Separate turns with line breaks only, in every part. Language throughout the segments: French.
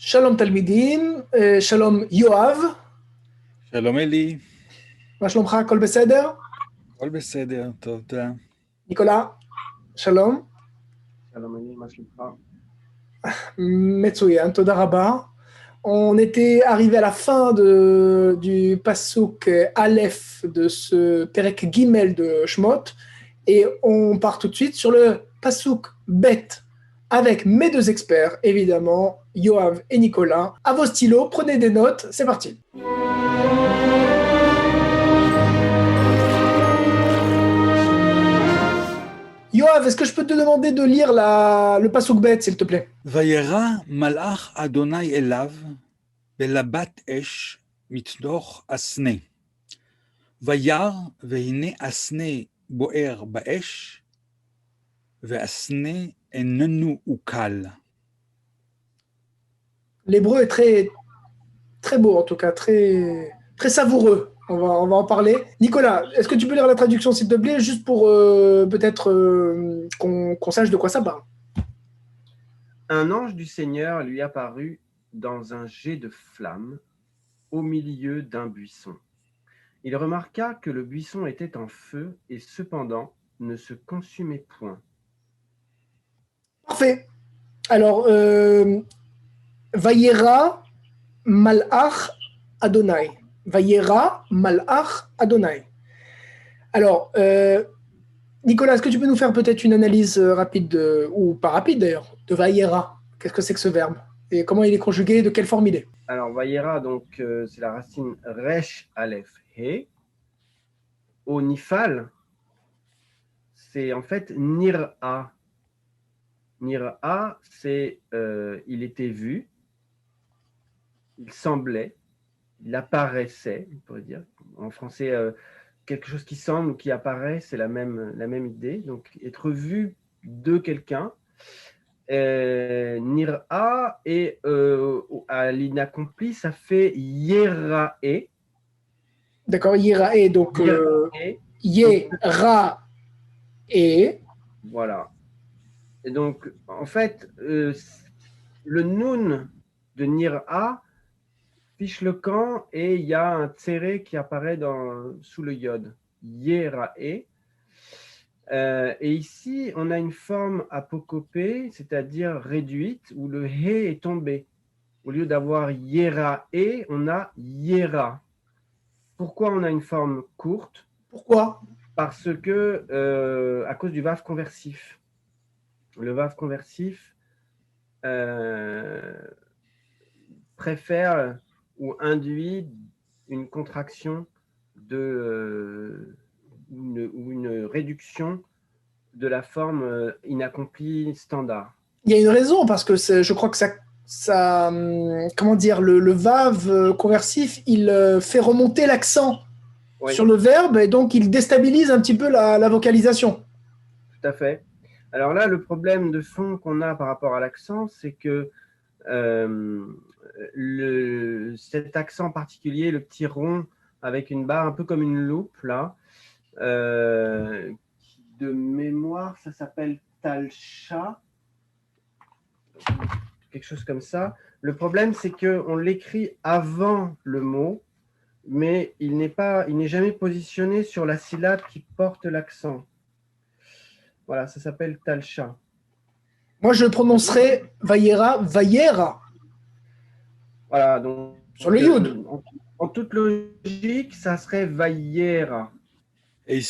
Shalom Talmidim, Shalom Yoav,
שלום אלי,
מה שלומך? הכל בסדר?
הכל בסדר, טוב, תודה.
ניקולה, שלום.
שלום אלי, מה שלומך?
מצוין, תודה רבה. On était arrivé à la fin du Passouk Aleph de ce Perek Gimel de Shmot et on part tout de suite sur le Passouk Bet avec mes deux experts, évidemment, Yoav et Nicolas. À vos stylos, prenez des notes, c'est parti. Yoav, est-ce que je peux te demander de lire le Passouk Bet, s'il te plaît?
וירא מלאך אדוני אליו בלבת אש מתוך הסנה. וירא והנה הסנה בוער באש, והסנה איננו אוכל.
L'hébreu est très, très beau, en tout cas, très, très savoureux. On va en parler. Nicolas, est-ce que tu peux lire la traduction, s'il te plaît, juste pour peut-être qu'on sache de quoi ça parle?
Un ange du Seigneur lui apparut dans un jet de flamme au milieu d'un buisson. Il remarqua que le buisson était en feu et cependant ne se consumait point.
Parfait. Alors, Vayera Malach Adonai. Vayera Malach Adonai. Alors, Nicolas, est-ce que tu peux nous faire peut-être une analyse rapide, ou pas rapide d'ailleurs, de Vayera? Qu'est-ce que c'est que ce verbe? Et comment il est conjugué? De quelle forme il est?
Alors, Vayera, donc, c'est la racine Resh Aleph He. Au Nifal, c'est en fait Nir'a. Nir'a, c'est il était vu, il semblait, il apparaissait, on pourrait dire. En français, quelque chose qui semble ou qui apparaît, c'est la même idée. Donc, être vu de quelqu'un. Nir'a et à l'inaccompli, ça fait Yerae.
D'accord, Yerae, donc Yerae.
Voilà. Et donc, en fait, le noun de Nir'a fiche le camp et il y a un tséré qui apparaît sous le yod. Yerae. Et ici, on a une forme apocopée, c'est-à-dire réduite, où le he est tombé. Au lieu d'avoir Yerae, on a Yera. Pourquoi on a une forme courte?
Pourquoi?
Parce que, à cause du vav conversif. Le vav conversif préfère ou induit une contraction ou une réduction de la forme inaccomplie standard.
Il y a une raison, parce que je crois que ça comment dire, le vav conversif, il fait remonter l'accent sur le verbe et donc il déstabilise un petit peu la vocalisation.
Tout à fait. Alors là, le problème de fond qu'on a par rapport à l'accent, c'est que cet accent particulier, le petit rond avec une barre un peu comme une loupe, là, de mémoire, ça s'appelle talcha, quelque chose comme ça. Le problème, c'est qu'on l'écrit avant le mot, mais il n'est jamais positionné sur la syllabe qui porte l'accent. Voilà, ça s'appelle talcha.
Moi, je prononcerai Vayera, Vayera.
Voilà, donc
sur le yud.
En toute logique, ça serait Vayera.
Et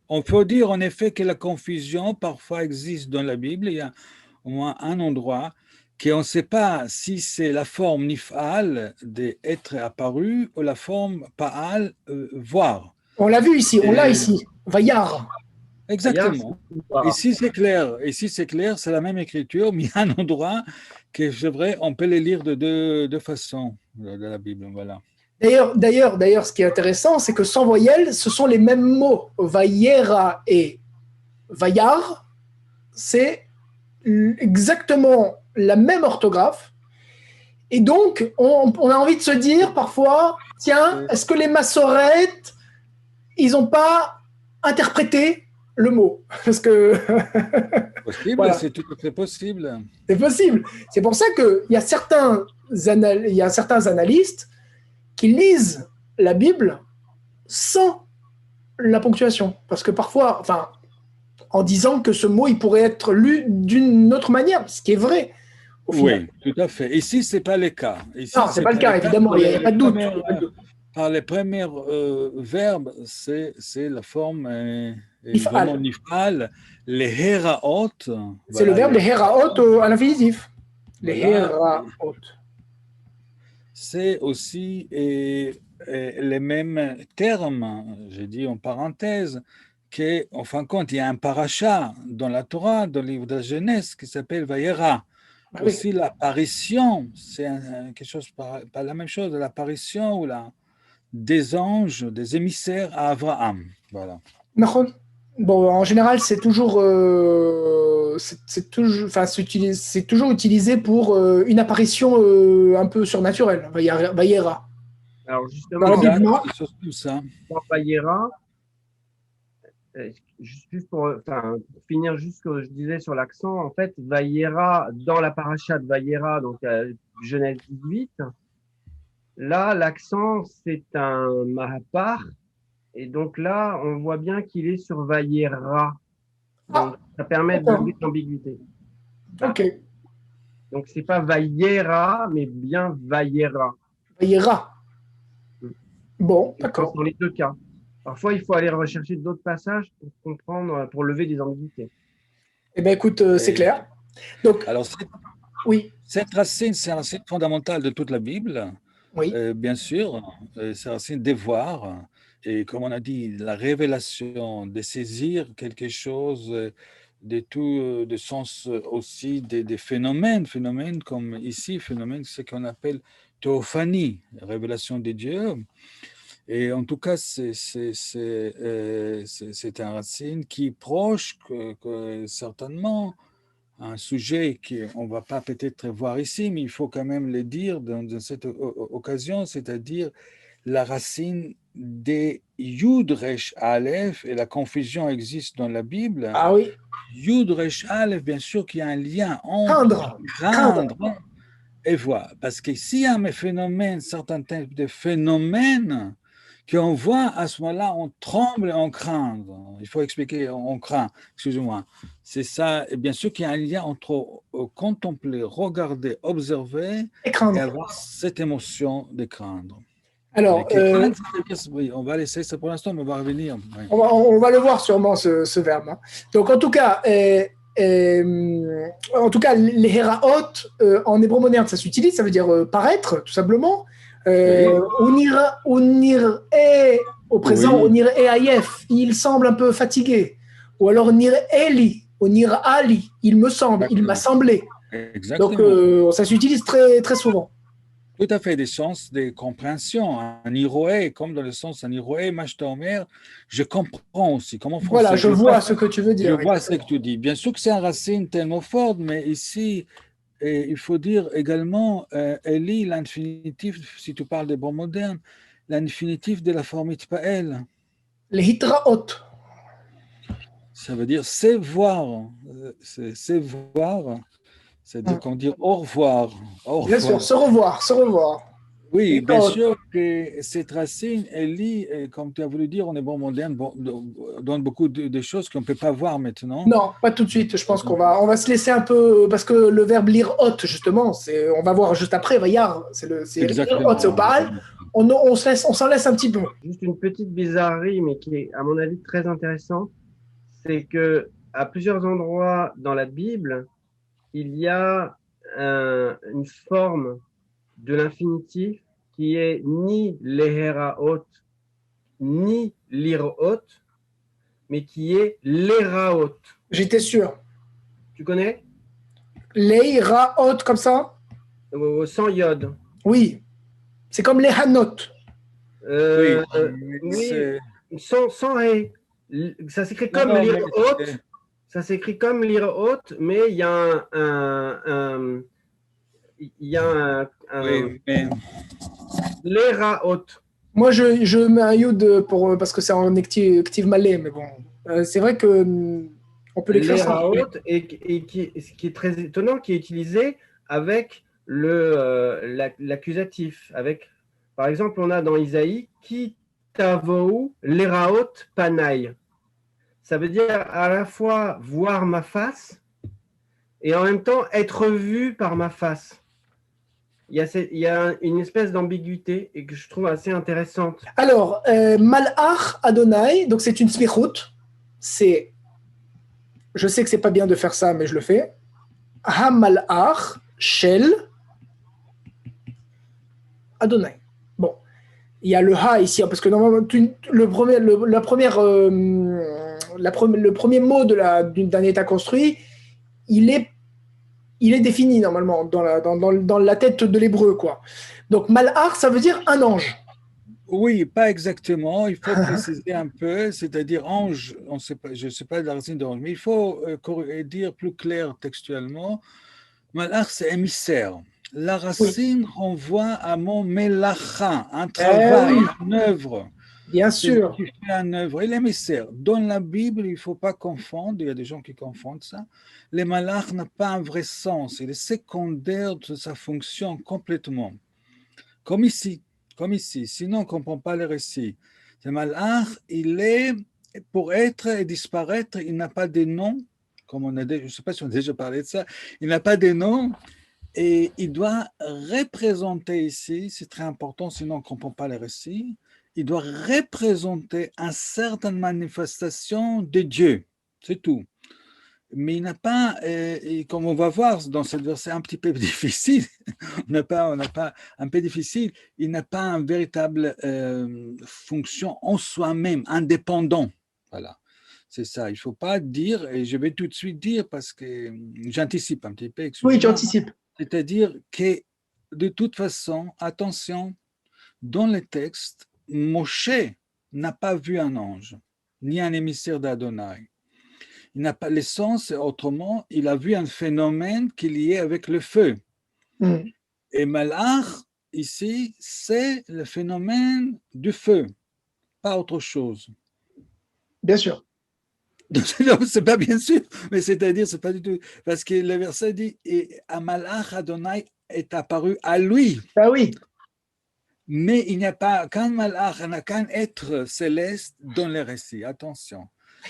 on peut dire en effet que la confusion parfois existe dans la Bible. Il y a au moins un endroit qu'on ne sait pas si c'est la forme nifal d'être apparu ou la forme paal voir.
On l'a vu ici, on l'a ici, Vayar.
Exactement. Ici c'est clair, c'est la même écriture, mais il y a un endroit que c'est vrai, on peut les lire de deux façons de la Bible. Voilà.
D'ailleurs, ce qui est intéressant, c'est que sans voyelle, ce sont les mêmes mots. Vayera et Vayar, c'est exactement la même orthographe. Et donc, on a envie de se dire parfois, tiens, est-ce que les massorètes, ils n'ont pas interprété le mot. Parce que
Possible,
voilà,
c'est tout à fait possible.
c'est possible. C'est pour ça qu'il y a il y a certains analystes qui lisent la Bible sans la ponctuation. Parce que parfois, enfin, en disant que ce mot, il pourrait être lu d'une autre manière, ce qui est vrai au final.
Oui, tout à fait. Ici, ce n'est pas le cas. Ici,
Non, c'est
c'est
pas le
pas le
cas,
cas.
évidemment, il n'y a, pas de doute.
Par les premiers verbes, c'est la forme vraiment
If'al.
nifal, les héraot,
C'est le
voilà,
verbe les heraot à l'infinitif. Les
voilà,
heraot.
c'est aussi les mêmes termes, j'ai dit en parenthèse, qu'en fin de compte, il y a un paracha dans la Torah, dans le livre de la Genèse, qui s'appelle Vayera.
Ah oui.
Aussi, l'apparition, c'est quelque chose, pas la même chose, l'apparition ou des anges, des émissaires à Abraham. Voilà.
Bon, en général, c'est toujours, c'est toujours, enfin, c'est toujours utilisé pour une apparition un peu surnaturelle. Vayera.
Alors
Dans la
justement,
Bible,
Exact,
non.
quelque chose comme ça.
dans Vayera, juste pour finir juste ce que je disais sur l'accent, en fait, Vayera, dans la paracha de Vayera, donc Genèse 18, là, l'accent, c'est un mahapar, et donc là, on voit bien qu'il est sur Vayera. Donc,
Ah,
ça permet de
d'accord.
lever l'ambiguïté. Voilà.
Ok.
Donc, c'est pas Vayera, mais bien Vayera.
Vayera. Bon,
Je pense
d'accord.
dans les deux cas. Parfois, il faut aller rechercher d'autres passages pour comprendre, pour lever des ambiguïtés.
Eh bien, écoute, c'est
Et
clair. Donc,
alors,
oui,
cette racine, c'est une racine fondamentale de toute la Bible,
oui.
bien sûr. C'est la racine des voir. Et comme on a dit, la révélation, de saisir quelque chose, de tout, de sens aussi des phénomènes comme ici, phénomènes, ce qu'on appelle théophanie, révélation des dieux. Et en tout cas, c'est un racine qui est proche que certainement un sujet qu'on ne va pas peut-être voir ici, mais il faut quand même le dire dans cette occasion, c'est-à-dire la racine des Yud Resh Aleph, et la confusion existe dans la Bible.
Ah oui.
Yud Resh Aleph, bien sûr qu'il y a un lien entre
Craindre. Craindre.
craindre et voir. Parce que s'il y a un phénomène, certains types de phénomènes qu'on voit, à ce moment-là, on tremble et on craint. Il faut expliquer, on craint, excusez-moi. C'est ça, et bien sûr qu'il y a un lien entre contempler, regarder, observer
Et
et
craindre.
avoir cette émotion de craindre. Mais
Alors,
que craindre, oui, on va laisser ça pour l'instant, mais on va revenir. Oui.
on va le voir sûrement, ce verbe. Hein. Donc, en tout cas, les héraot, en hébreu moderne, ça s'utilise, ça veut dire paraître, tout simplement.
Oui.
Unir est, au présent,
Oui.
unir est ayef, il semble un peu fatigué. Ou alors unir eli, unir ali, il me semble, il m'a semblé. Donc,
Exactement.
ça s'utilise très, très souvent.
Tout à fait, des sens de compréhension. Un iroé, comme dans le sens un iroé, mashtaomer, je comprends aussi. Comme en
Voilà,
français,
je vois ce que tu veux
je
dire.
vois ce que tu dis. Bien sûr que c'est un racine tellement forte, mais ici, il faut dire également, Eli, l'infinitif, si tu parles des bons modernes, l'infinitif de la forme itpael.
Les hitraot.
Ça veut dire c'est voir, c'est voir, c'est-à-dire qu'on dit au revoir, au
Bien sûr,
revoir.
se revoir, se revoir.
Oui, bien
Hitraot.
sûr que cette racine, elle lit, comme tu as voulu dire, on est bon moderne, donne beaucoup de choses qu'on ne peut pas voir maintenant.
Non, pas tout de suite. Je pense on va se laisser un peu parce que le verbe lire hot justement, on va voir juste après. Vayar, c'est lire hot, c'est au
Exactement.
paral. On s'en laisse un petit peu.
Juste une petite bizarrerie, mais qui est, à mon avis, très intéressant, c'est que à plusieurs endroits dans la Bible, il y a une forme de l'infinitif qui est ni leheraot, ni liraot, mais qui est leraot.
J'étais sûr.
Tu connais?
Leira hot comme ça.
Sans iode.
Oui, c'est comme les hanot.
Oui,
Oui, sans hé. Ça s'écrit
non,
comme
non,
lire
mais
haute. Ça s'écrit comme lire haute, mais il y a il y a
oui, mais
l'era haute.
Moi, je mets un yod parce que c'est en active malais, mais bon. C'est vrai que on peut l'écrire sans.
L'Eraot, ce qui est très étonnant, qui est utilisé avec l'accusatif. Par exemple, on a dans Isaïe, qui tavou l'Eraot panaï. Ça veut dire à la fois voir ma face et en même temps être vu par ma face. Il y a une espèce d'ambiguïté et que je trouve assez intéressante.
Alors, Malach Adonai, donc c'est une smichut. Je sais que c'est pas bien de faire ça, mais je le fais. Ha-Malach Shel Adonai. Bon, il y a le Ha ici, hein, parce que normalement, le premier mot d'un état construit, il est défini normalement dans la tête de l'hébreu, quoi. Donc, Malach, ça veut dire un ange.
Oui, pas exactement. Il faut préciser un peu, c'est-à-dire ange, on sait pas, je ne sais pas la racine d'ange, mais il faut dire plus clair textuellement. Malach, c'est émissaire. La
Oui.
racine renvoie à mon melacha, un travail,
Oui,
une œuvre.
bien
C'est lui
sûr.
qui fait une œuvre. Et l'émissaire, dans la Bible, il ne faut pas confondre, il y a des gens qui confondent ça. Les malach n'a pas un vrai sens, il est secondaire de sa fonction complètement. Comme ici, sinon on ne comprend pas le récit. Le malach, il est, pour être et disparaître, il n'a pas de nom, comme je ne sais pas si on a déjà parlé de ça, il n'a pas de nom, et il doit représenter ici, c'est très important, sinon on ne comprend pas le récit, il doit représenter une certaine manifestation de Dieu, c'est tout. Mais il n'a pas, et comme on va voir dans cette verset un petit peu difficile, on n'a pas un peu difficile, il n'a pas une véritable fonction en soi-même, indépendant. Voilà, c'est ça. Il ne faut pas dire, et je vais tout de suite dire parce que j'anticipe un petit peu,
Oui, tu
excusez-moi,
anticipes.
c'est-à-dire que de toute façon, attention, dans les textes, Moshe n'a pas vu un ange, ni un émissaire d'Adonai. Il n'a pas l'essence, autrement, il a vu un phénomène qui est lié avec le feu.
Mm.
Et Malach, ici, c'est le phénomène du feu, pas autre chose.
Bien sûr.
Non, c'est pas bien sûr, mais c'est-à-dire, c'est pas du tout. Parce que le verset dit, et à Malach Adonai est apparu à lui.
Ah oui,
Mais il n'y a pas qu'un malach, il n'y a qu'un être céleste dans le récit. Attention,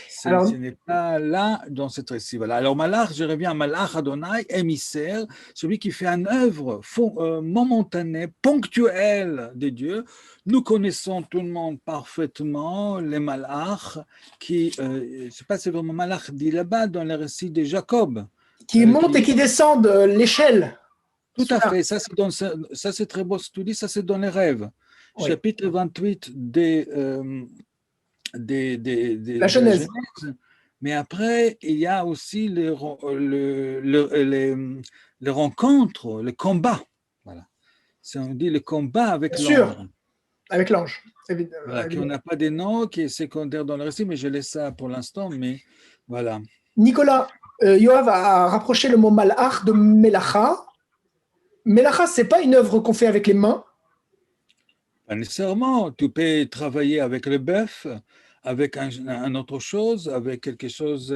ce
alors,
n'est pas là dans ce récit. Voilà. Alors malach, je reviens à malach Adonai, émissaire, celui qui fait une œuvre momentanée, ponctuelle de Dieu. Nous connaissons tout le monde parfaitement les malachs qui, je ne sais pas si c'est vraiment malach dit là-bas dans le récit de Jacob.
qui monte et
Qui
qui descend de l'échelle.
Tout à
Celui-là.
fait, ça c'est très beau ce que tu dis, ça c'est dans les rêves.
Oui.
Chapitre 28
La
de la
Genèse.
Genèse. Mais après, il y a aussi les rencontres, le combat. Voilà. Si on dit le combat avec
Bien sûr,
l'ange.
avec l'ange.
Voilà, qu'on n'a pas des noms, qui est secondaire dans le récit, mais je laisse ça pour l'instant, mais voilà.
Nicolas, Yoav a rapproché le mot malach de melacha. Melacha, c'est pas une œuvre qu'on fait avec les mains.
Pas nécessairement. Tu peux travailler avec le bœuf, avec un autre chose, avec quelque chose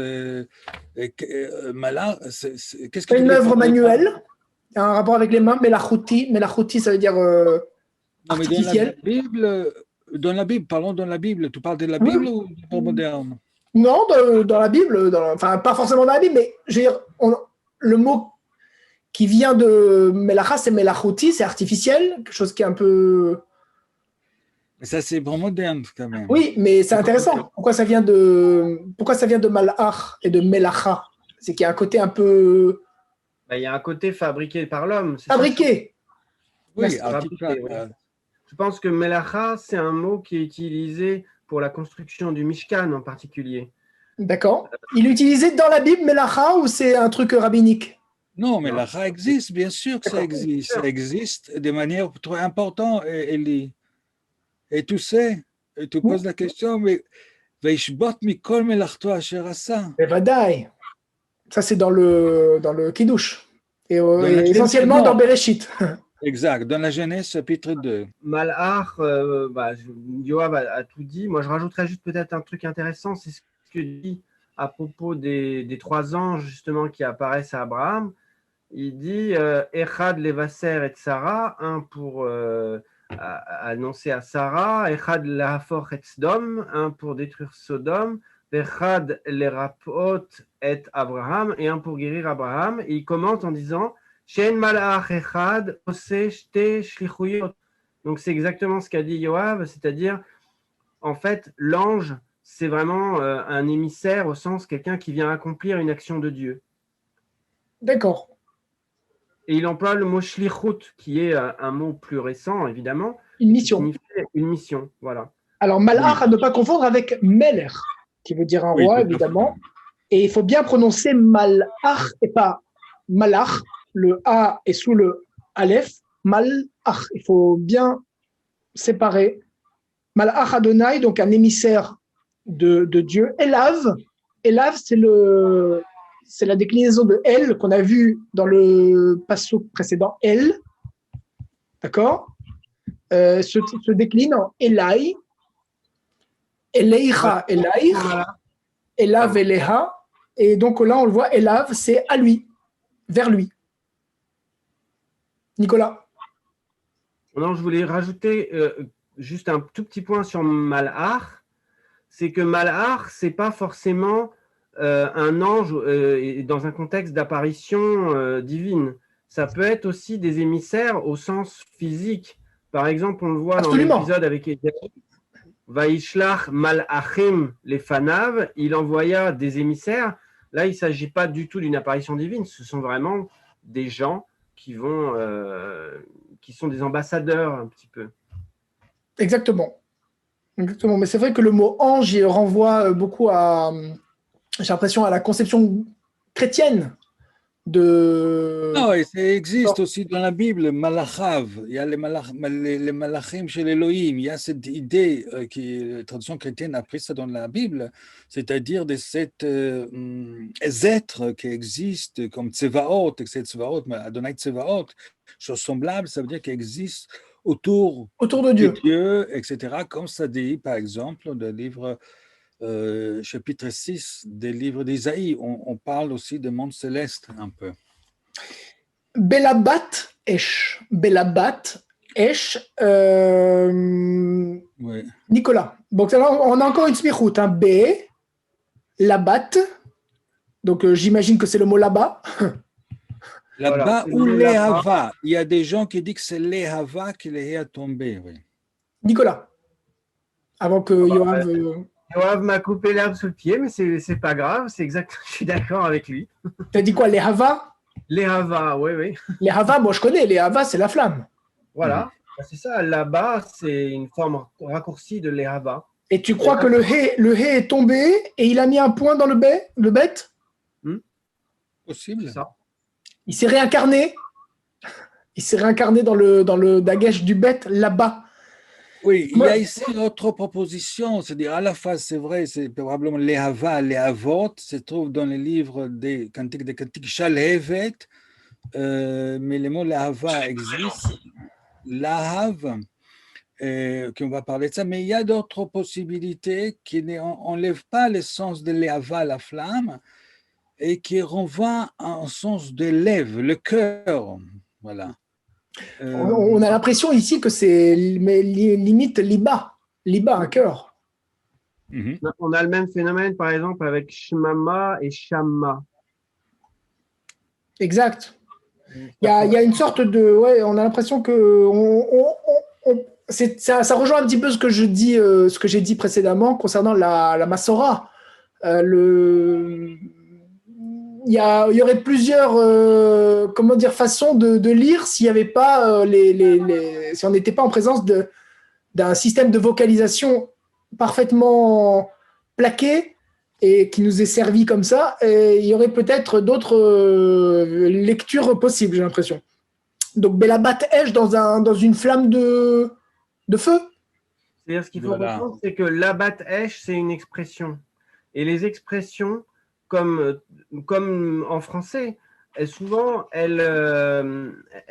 malin. Qu'est-ce que
Pas
tu
une
veux dire
œuvre
par les mains?
manuelle. Il y a un rapport avec les mains. Melachuti. Melachuti, ça veut dire
Non, mais
artificiel.
dans la Bible, parlons dans la Bible. Tu parles de la Bible
Oui.
ou du monde moderne?
Non, dans la Bible, enfin pas forcément dans la Bible, mais je veux dire, le mot qui vient de melacha, c'est melachuti, c'est artificiel, quelque chose qui est un peu.
Mais ça, c'est vraiment moderne quand même.
Oui, mais c'est intéressant. Pourquoi ça vient de malach et de melacha? C'est qu'il y a un côté un peu
Il y a un côté fabriqué par l'homme, c'est ça?
fabriqué.
Oui,
Fabriqué, oui. Je pense que melacha, c'est un mot qui est utilisé pour la construction du Mishkan en particulier.
D'accord. Il est utilisé dans la Bible, melacha, ou c'est un truc rabbinique?
non, mais la ra existe, bien sûr que ça existe. Ça existe de manière très importante, Elie. Et tu sais, et tu poses la question, mais Veishbot mikol melachto asher asa.
Mais vadaï. Ça, c'est dans le Kiddush. Et
Dans la
essentiellement dans
non,
Bereshit.
Exact, dans la Genèse chapitre 2.
Malach, Yoav a tout dit. Moi, je rajouterais juste peut-être un truc intéressant, c'est ce que dit à propos des trois anges justement qui apparaissent à Abraham. Il dit Echad levaser et Sarah, un pour annoncer à Sarah, Echad lehafoch et Sodom, un pour détruire Sodome, Echad lerapot et Abraham, et un pour guérir Abraham. Et il commente en disant Shen malach echad ose shte shlichuyot. Donc c'est exactement ce qu'a dit Yoav, c'est-à-dire en fait l'ange c'est vraiment un émissaire au sens quelqu'un qui vient accomplir une action de Dieu.
D'accord.
Et il emploie le mot shlichut, qui est un mot plus récent, évidemment,
Une
qui
mission.
signifie une mission. Voilà.
Alors, malach, à ne pas confondre avec meler, qui veut dire un
Oui,
roi,
tout à
évidemment. Et il faut bien prononcer malach et pas malach. Le A est sous le aleph. Malach. Il faut bien séparer. Malach Adonai, donc un émissaire de Dieu. Elav. Elav, c'est la déclinaison de El qu'on a vu dans le passouk précédent. El. D'accord, se décline en Elai. Eleicha, Elaich. Elav, Eleha. Et donc là, on le voit, Elav, c'est à lui, vers lui. Nicolas.
Non, je voulais rajouter juste un tout petit point sur Malach. C'est que Malach, c'est pas forcément un ange dans un contexte d'apparition divine. Ça peut être aussi des émissaires au sens physique. Par exemple, on le voit
Absolument.
dans l'épisode avec Ésaïe. Vaishlach malachim les fanav, il envoya des émissaires. Là, il ne s'agit pas du tout d'une apparition divine. Ce sont vraiment des gens qui sont des ambassadeurs un petit peu.
Exactement. Exactement. Mais c'est vrai que le mot ange, il renvoie beaucoup à, j'ai l'impression, à la conception chrétienne de.
Non, et ça existe aussi dans la Bible, Malachav. Il y a les malachim chez l'Élohim. Il y a cette idée qui la traduction chrétienne a pris ça dans la Bible, c'est-à-dire de ces êtres qui existent comme Tsevaot, etc. Tsevaot, Adonai Tsevaot, choses semblables, ça veut dire qu'ils existent autour
de
de
Dieu.
Dieu, etc. Comme ça dit, par exemple, dans le livre chapitre 6 des livres d'Isaïe, on parle aussi des mondes célestes un peu.
Belabat Esh. Belabat Esh.
Oui.
Nicolas. Donc, on a encore une smichout. Hein. B. Labat. Donc, j'imagine que c'est le mot là-bas.
Là-bas
Voilà,
ou Lehava. Il y a des gens qui disent que c'est Lehava qui les a tombés. Oui.
Nicolas. Avant que Yoav.
Yoav m'a coupé l'herbe sous le pied, mais c'est pas grave. C'est exact. Je suis d'accord avec lui.
T'as dit quoi, les Hava?
Les Hava, oui, oui.
Les Hava, moi je connais. Les Hava, c'est la flamme.
Voilà. C'est ça. Là-bas, c'est une forme raccourcie de les Hava.
Et tu crois que le hé est tombé et il a mis un point dans le bête?
Possible.
Ça.
Il s'est réincarné. Il s'est réincarné dans le dagesh du bête là-bas.
Oui, il y a ici une autre proposition, c'est-à-dire à la fois, c'est vrai, c'est probablement les Hava, les Havot, se trouve dans les livres des cantiques Shalhevet, mais le mot les Hava existe, l'Ahav, qu'on va parler de ça, mais il y a d'autres possibilités qui n'enlèvent pas le sens de l'Ehava, la flamme, et qui renvoient en sens de lève, le cœur, voilà.
On a l'impression ici que c'est limite liba, un cœur.
On a le même phénomène, par exemple, avec Shmama et Shamma.
Exact. Il y a une sorte de... Ouais, on a l'impression que... ça rejoint un petit peu ce que j'ai dit précédemment concernant la Massora. Il y aurait plusieurs façons de lire s'il y avait pas si on n'était pas en présence d'un système de vocalisation parfaitement plaqué et qui nous est servi comme ça. Et il y aurait peut-être d'autres lectures possibles, j'ai l'impression. Donc Belabat Esh dans une flamme de feu.
C'est-à-dire, ce qu'il faut comprendre, c'est que Labat Esh, c'est une expression. Et les expressions, comme en français, souvent, elles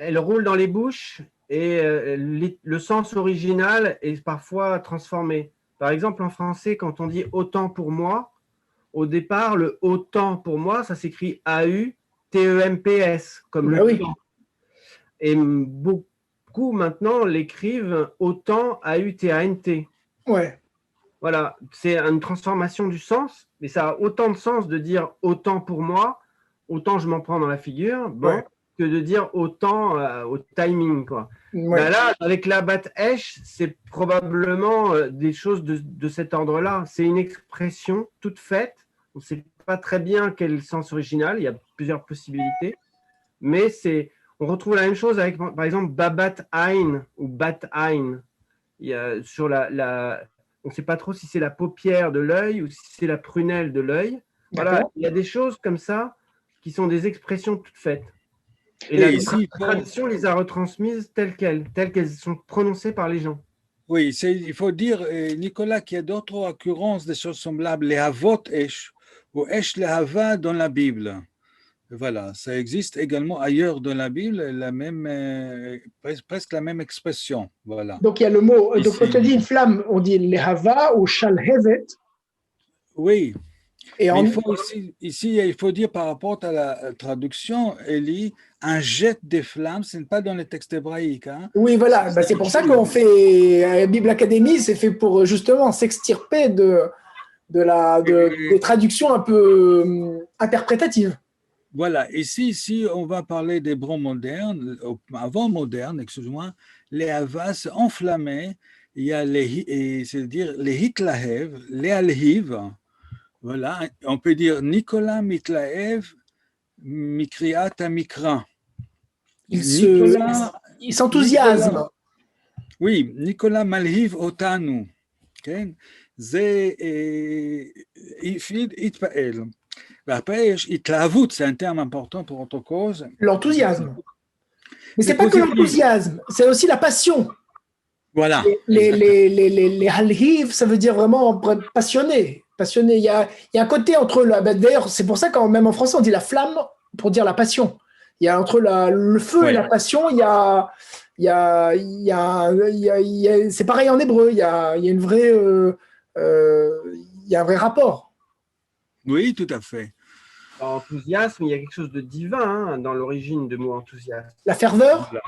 elle roule dans les bouches et le sens original est parfois transformé. Par exemple, en français, quand on dit autant pour moi, au départ, le autant pour moi, ça s'écrit A-U-T-E-M-P-S, comme
Bah
le
oui.
temps. Et beaucoup maintenant l'écrivent autant A-U-T-A-N-T.
Ouais.
Voilà, c'est une transformation du sens, mais ça a autant de sens de dire autant pour moi, autant je m'en prends dans la figure, bon,
Ouais.
que de dire autant au timing, quoi.
Ouais.
Ben là, avec la bat esh, c'est probablement des choses de cet ordre-là. C'est une expression toute faite. On ne sait pas très bien quel est le sens original. Il y a plusieurs possibilités. Mais on retrouve la même chose avec, par exemple, babat ein ou bat ein. Il y a, sur on ne sait pas trop si c'est la paupière de l'œil ou si c'est la prunelle de l'œil. Voilà,
D'accord.
il y a des choses comme ça qui sont des expressions toutes faites. Et
Oui,
la
ici,
tradition les a retransmises telles qu'elles sont prononcées par les gens.
oui, il faut dire, Nicolas, qu'il y a d'autres occurrences des choses semblables, les havot esh, ou esh le hava dans la Bible. Voilà, ça existe également ailleurs dans la Bible, presque la même expression. Voilà.
Donc, il y a le mot. Donc, quand
Ici,
on dit une flamme, on dit lehava ou shalhevet.
oui,
Et
mais
en,
ici, il faut dire par rapport à la traduction, Elie, un jet des flammes, ce n'est pas dans les textes hébraïques. Hein.
oui, voilà. Bah, c'est pour ça qu'on fait Bible Academy, c'est fait pour justement s'extirper des traductions un peu interprétatives.
Voilà, ici, on va parler d'hébreu moderne, avant moderne, excuse-moi, les havas enflammés, il y a c'est-à-dire les hitlahev, les alhiv, voilà, on peut dire Nicolas mitlahev, mikriat mikra. Nicolas,
Il s'enthousiasme.
oui, Nicolas malhiv otanu, כן? זה התפעל. Après, התלהבות, c'est un terme important pour autre cause.
L'enthousiasme. Mais
Mais
c'est pas que
positif.
l'enthousiasme, c'est aussi la passion.
Voilà.
Les halhiv, ça veut dire vraiment passionné. Passionné. Il y a un côté entre d'ailleurs, c'est pour ça quand même en français on dit la flamme pour dire la passion. Il y a entre le feu et la passion, c'est pareil en hébreu. Il y a une vraie, il y a un vrai rapport.
Oui, tout à fait.
Dans enthousiasme, il y a quelque chose de divin dans l'origine du mot enthousiasme.
La ferveur.
Voilà.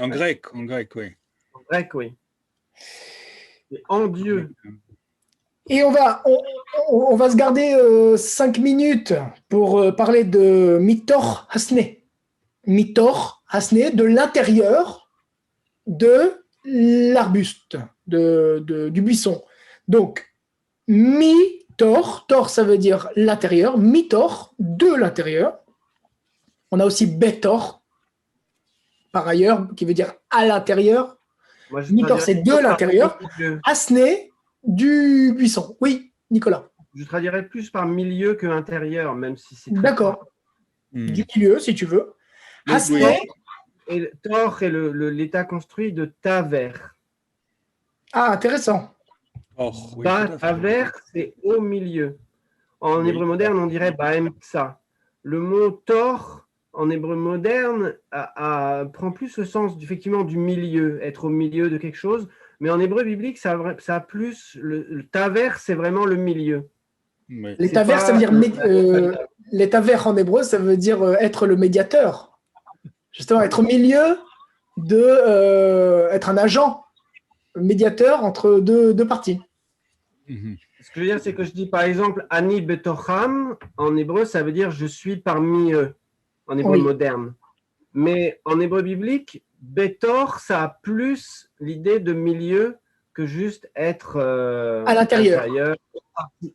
En grec, oui.
En grec, oui. Et en Dieu.
Et on va se garder 5 minutes pour parler de Mitor Hasné. Mitor Hasné, de l'intérieur de l'arbuste, du buisson. Donc, Mitor, tor ça veut dire l'intérieur, Mitor, de l'intérieur. On a aussi Betor, par ailleurs, qui veut dire à l'intérieur. Mitor, c'est de l'intérieur. Hasné, du buisson. Oui, Nicolas.
Je traduirais plus par milieu que intérieur, même si c'est très
d'accord. Du milieu, si tu veux. Hasné.
Et Tor est l'état construit de Taver.
Ah, intéressant.
Oui,
Taver, c'est au milieu. En hébreu moderne, on dirait Baemtsa. Le mot Tor, en hébreu moderne, prend plus le sens effectivement du milieu, être au milieu de quelque chose. Mais en hébreu biblique, ça a plus. Le taver, c'est vraiment le milieu.
Oui.
Les taver, ça veut dire. Les taver en hébreu, ça veut dire être le médiateur. Justement, être au milieu être un agent médiateur entre deux parties.
Ce que je veux dire, c'est que je dis par exemple Ani betocham, en hébreu, ça veut dire je suis parmi eux, en hébreu moderne. Mais en hébreu biblique, Betor, ça a plus l'idée de milieu que juste être
à l'intérieur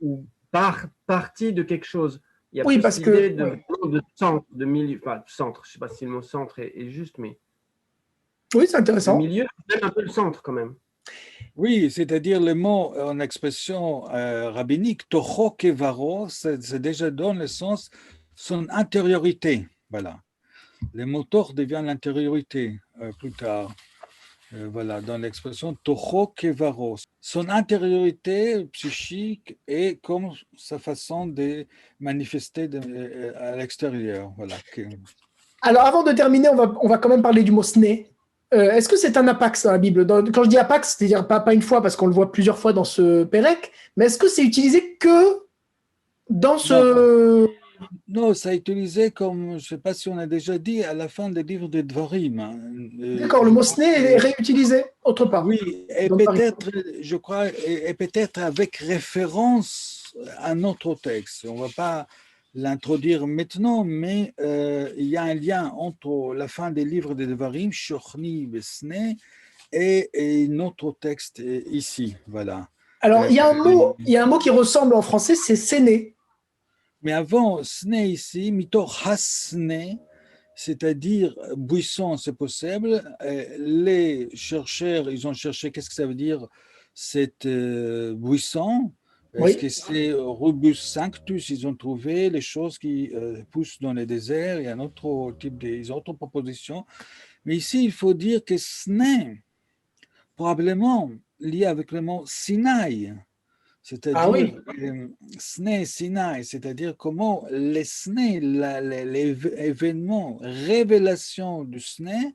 ou partie de quelque chose. Il y a
plus
parce l'idée de centre, de milieu, enfin centre, je ne sais pas si le mot centre est juste, mais
oui, c'est intéressant.
Le milieu, c'est un peu le centre quand même.
Oui, c'est-à-dire le mot en expression rabbinique, tocho kevaro, c'est déjà dans le sens son intériorité. Voilà. Le mot tor devient l'intériorité plus tard. Voilà, dans l'expression tocho kevaro. Son intériorité psychique est comme sa façon de manifester à l'extérieur. Voilà.
Alors, avant de terminer, on va quand même parler du mot sné. Est-ce que c'est un apax dans la Bible? Quand je dis apax, c'est-à-dire pas une fois, parce qu'on le voit plusieurs fois dans ce Pérec, mais est-ce que c'est utilisé que dans
Non,
ce...
non, ça est utilisé comme, je ne sais pas si on a déjà dit, à la fin des livres de Dvarim, hein.
D'accord, le
Je
mot
crois
sné est
que-
réutilisé autre part.
oui, et
Dans Paris.
peut-être, je crois, et peut-être avec référence à notre texte. On ne va pas l'introduire maintenant, mais il y a un lien entre la fin des livres de Dvarim, Shochni Besne, et notre texte ici, voilà.
Alors,
Euh,
il y a un mot qui ressemble en français, c'est séné.
mais avant, Sne ici, Mito Hasne, c'est-à-dire buisson, c'est possible. Les chercheurs, ils ont cherché qu'est-ce que ça veut dire cet buisson. Est-ce
Oui,
que c'est Rubus sanctus? Ils ont trouvé les choses qui poussent dans les déserts. Il y a un autre type ils ont autre proposition. Mais ici, il faut dire que Sne, probablement lié avec le mot Sinaï,
ah
c'est-à-dire
oui,
Sne Sinaï, c'est-à-dire comment les Sne, l'événement, révélation du Sne,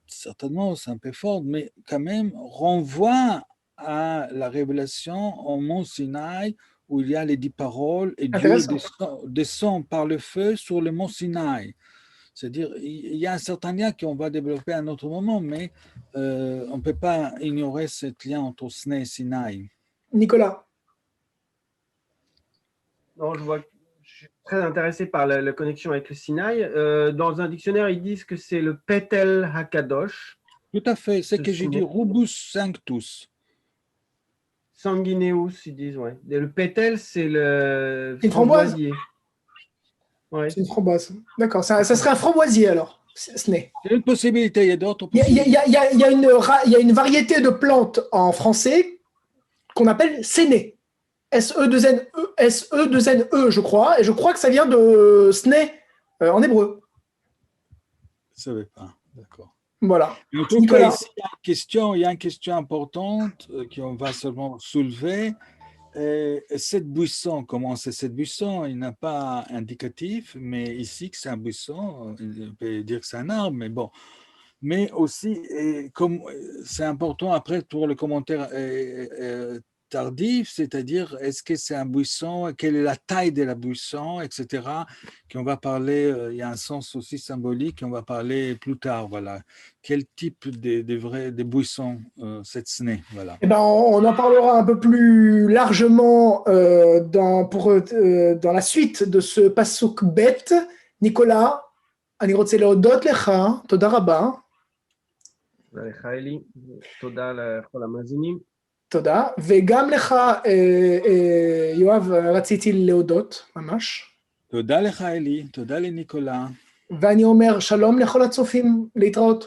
certainement c'est un peu fort, mais quand même renvoie à la révélation au mont Sinaï où il y a les 10 paroles et Dieu
intéressant.
descend par le feu sur le mont Sinaï. C'est-à-dire, il y a un certain lien qu'on va développer à un autre moment, mais on ne peut pas ignorer ce lien entre Sne et Sinaï.
Nicolas.
Non, je suis très intéressé par la connexion avec le Sinaï. Dans un dictionnaire, ils disent que c'est le Petel Hakadosh,
Tout à fait, c'est
le
que j'ai dit
Siné.
Rubus Sanctus.
Sanguineus, ils disent, ouais. Et le Petel, c'est le
Une framboise?
framboisier. Ouais.
C'est une framboise. D'accord, ça serait un framboisier alors, séné.
C'est une possibilité, il y a d'autres
Il y a, il y a-
possibilités.
il y a- il y a il y a une variété de plantes en français qu'on appelle séné. S-E-2-N-E, S-E-2-N-E, je crois. Et je crois que ça vient de sné en hébreu.
Je ne savais pas, d'accord.
Voilà.
En tout cas,
Nicolas.
ici, il y a une question importante qu'on va seulement soulever. Cette buisson, comment c'est cette buisson? Il n'a pas indicatif, mais ici que c'est un buisson, on peut dire que c'est un arbre, mais bon. Mais aussi, comme c'est important après pour le commentaire tardif, c'est-à-dire est-ce que c'est un buisson, quelle est la taille de la buisson, etc., qu'on va parler, il y a un sens aussi symbolique, on va parler plus tard, voilà. Quel type de buisson cette sné, voilà.
Eh ben, on en parlera un peu plus largement dans la suite de ce pasuk bête. Nicolas, אני רוצה להודות לך, תודה רבה,
לך, אלי. תודה לכל המאזינים.
תודה, וגם לך, יואב, רציתי להודות, ממש.
תודה לך, אלי, תודה לניקולה.
ואני אומר שלום לכל הצופים, להתראות.